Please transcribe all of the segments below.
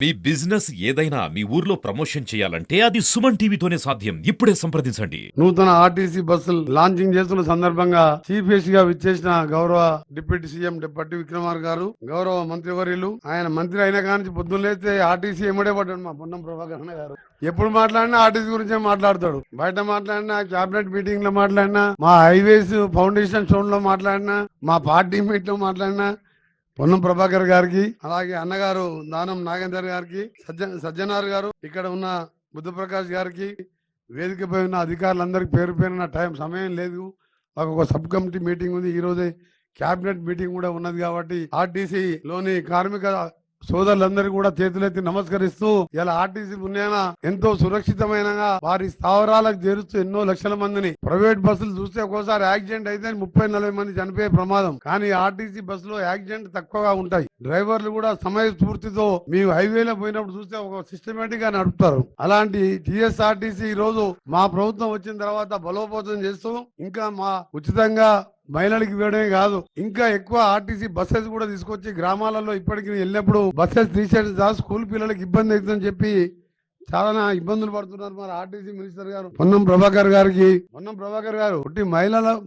మీ business ఏదైనా మీ ఊర్లో promotion చేయాలంటే అది సుమన్ టీవీతోనే సాధ్యం. ఇప్పుడే సంప్రదించండి. నూతన ఆర్టీసీ బస్సులు లాంచింగ్ చేస్తున్న సందర్భంగా చీఫ్ గెస్ట్ గా విచ్చేసిన గౌరవ డిప్యూటీ సీఎం పట్టి విక్రమార్ గారు, గౌరవ మంత్రివర్యులు, ఆయన మంత్రి అయిన కానించి పొద్దున్నైతే ఆర్టీసీ ఎమ్మడే పడ్డాడు మా పొన్నం ప్రభాకర్ అన్న గారు. ఎప్పుడు మాట్లాడినా ఆర్టీసీ గురించే మాట్లాడతాడు. బయట మాట్లాడినా, కేబినెట్ మీటింగ్ లో మాట్లాడినా, మా హైవేస్ ఫౌండేషన్ స్టోన్ లో మాట్లాడినా, మా పార్టీ మీట్ లో మాట్లాడినా పొన్నం ప్రభాకర్ గారికి, అలాగే అన్నగారు దానం నాగేందర్ గారికి, సజ్జనార్ గారు, ఇక్కడ ఉన్న బుద్ధప్రకాష్ గారికి, వేదికపై ఉన్న అధికారులందరికీ పేరు పేరున సమయం లేదు. మాకు ఒక సబ్ కమిటీ మీటింగ్ ఉంది. ఈ రోజే క్యాబినెట్ మీటింగ్ కూడా ఉన్నది కాబట్టి ఆర్టీసీ లోని కార్మిక సోదరులందరూ కూడా చేతులెత్తి నమస్కరిస్తూ ఇలా ఆర్టీసీ పుణ్యాన ఎంతో సురక్షితమైన వారి స్థావరాలకు చేరుస్తూ ఎన్నో లక్షల మందిని, ప్రైవేట్ బస్సులు చూస్తే ఒక్కోసారి యాక్సిడెంట్ అయితే 30-40 మంది చనిపోయే ప్రమాదం, కానీ ఆర్టీసీ బస్సులో యాక్సిడెంట్ తక్కువగా ఉంటాయి. డ్రైవర్లు కూడా సమయ స్ఫూర్తితో మీ హైవేలో పోయినప్పుడు చూస్తే ఒక సిస్టమేటిక్ గా నడుపుతారు. అలాంటి టీఎస్ఆర్టీసీ ఈ రోజు మా ప్రభుత్వం వచ్చిన తర్వాత బలోపేతం చేస్తూ ఇంకా మా ఉచితంగా మహిళలకు ఇవ్వడమే కాదు, ఇంకా ఎక్కువ ఆర్టీసీ బస్సెస్ కూడా తీసుకొచ్చి గ్రామాలలో ఇప్పటికి వెళ్ళినప్పుడు బస్సెస్ తీసేసి స్కూల్ పిల్లలకు ఇబ్బంది అవుతుందని చెప్పి చాలా ఇబ్బందులు పడుతున్నారు మరి ఆర్టీసీ మినిస్టర్ గారు పొన్నం ప్రభాకర్ గారు ఒకటి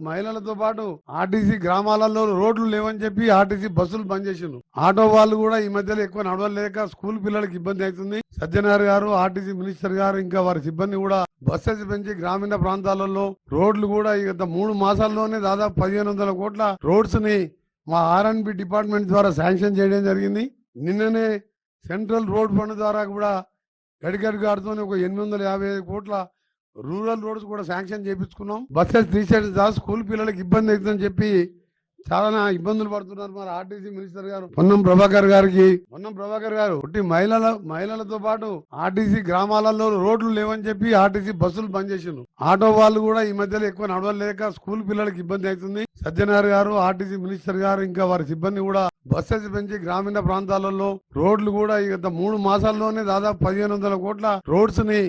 మహిళలతో పాటు ఆర్టీసీ గ్రామాలలో రోడ్లు లేవని చెప్పి ఆర్టీసీ బస్సులు బంద్ చేసిండ్రు. ఆటో వాళ్ళు కూడా ఈ మధ్యలో ఎక్కువ నడవలేక స్కూల్ పిల్లలకి ఇబ్బంది అవుతుంది. సజ్జనార్ గారు, ఆర్టీసీ మినిస్టర్ గారు, ఇంకా వారి సిబ్బంది కూడా బస్సెస్ పెంచి గ్రామీణ ప్రాంతాలలో రోడ్లు కూడా గత 3 మాసాల్లోనే దాదాపు 1500 కోట్ల రోడ్స్ ని మా ఆర్ఎండ్బి డిపార్ట్మెంట్ ద్వారా శాంక్షన్ చేయడం జరిగింది. నిన్ననే సెంట్రల్ రోడ్ ఫండ్ ద్వారా కూడా గడ్కరీ గారితో ఒక 855 కోట్ల రూరల్ రోడ్స్ కూడా శాంక్షన్ చేయించుకున్నాం. బస్సెస్ తీసేసి స్కూల్ పిల్లలకి ఇబ్బంది అవుతుందని చెప్పి చాలా ఇబ్బందులు పడుతున్నారు మరి ఆర్టీసీ మినిస్టర్ గారు పొన్నం ప్రభాకర్ గారు ఒకటి మహిళలతో పాటు ఆర్టీసీ గ్రామాలలో రోడ్లు లేవని చెప్పి ఆర్టీసీ బస్సులు బంద్ చేసిండ్రు. ఆటో వాళ్ళు కూడా ఈ మధ్యలో ఎక్కువ నడవలేక స్కూల్ పిల్లలకి ఇబ్బంది అవుతుంది. సజ్జనార్ గారు, ఆర్టీసీ మినిస్టర్ గారు, ఇంకా వారి సిబ్బంది కూడా బస్సెస్ పెంచి గ్రామీణ ప్రాంతాలలో రోడ్లు కూడా గత 3 మాసాల్లోనే దాదాపు 1500 కోట్ల రోడ్స్ ని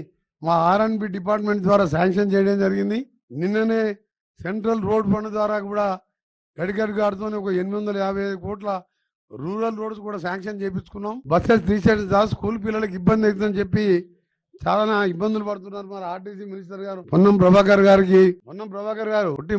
మా ఆర్ఎండ్బి డిపార్ట్మెంట్ ద్వారా శాంక్షన్ చేయడం జరిగింది. నిన్ననే సెంట్రల్ రోడ్ ఫండ్ ద్వారా కూడా గడ్కరీ గారితో ఒక 855 కోట్ల రూరల్ రోడ్స్ కూడా శాంక్షన్ చేయించుకున్నాం. బస్సెస్ తీసేసి స్కూల్ పిల్లలకి ఇబ్బంది అవుతుందని చెప్పి చాలా ఇబ్బందులు పడుతున్నారు మరి ఆర్టీసీ మినిస్టర్ గారు పొన్నం ప్రభాకర్ గారు ఒకటి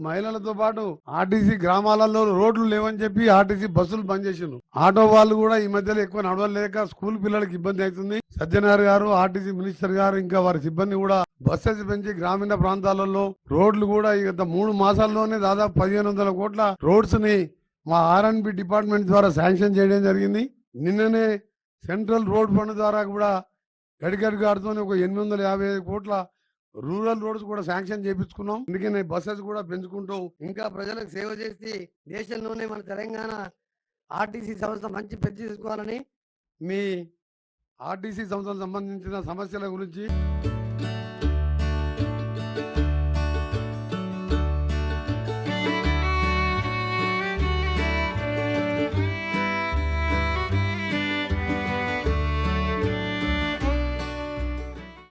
మహిళలతో పాటు ఆర్టీసీ గ్రామాలలో రోడ్లు లేవని చెప్పి ఆర్టీసీ బస్సులు బంద్ చేసిండ్రు. ఆటో వాళ్ళు కూడా ఈ మధ్యలో ఎక్కువ నడవలేక స్కూల్ పిల్లలకి ఇబ్బంది అవుతుంది. సజ్జనార్ గారు, ఆర్టీసీ మినిస్టర్ గారు, ఇంకా వారి సిబ్బంది కూడా బస్సెస్ పెంచి గ్రామీణ ప్రాంతాలలో రోడ్లు కూడా గత 3 మాసాల్లోనే దాదాపు 1500 కోట్ల రోడ్స్ ని మా ఆర్ఎండ్బి డిపార్ట్మెంట్ ద్వారా శాంక్షన్ చేయడం జరిగింది. నిన్ననే సెంట్రల్ రోడ్ ఫండ్ ద్వారా కూడా గడ్కరీ గారితో ఒక 855 కోట్ల రూరల్ రోడ్స్ కూడా శాంక్షన్ చేయించుకున్నాం. అందుకని బస్సెస్ కూడా పెంచుకుంటూ ఇంకా ప్రజలకు సేవ చేసి దేశంలోనే మన తెలంగాణ ఆర్టీసీ సంస్థ మంచి పెద్ద తీసుకోవాలని మీ ఆర్టీసీ సంస్థకు సంబంధించిన సమస్యల గురించి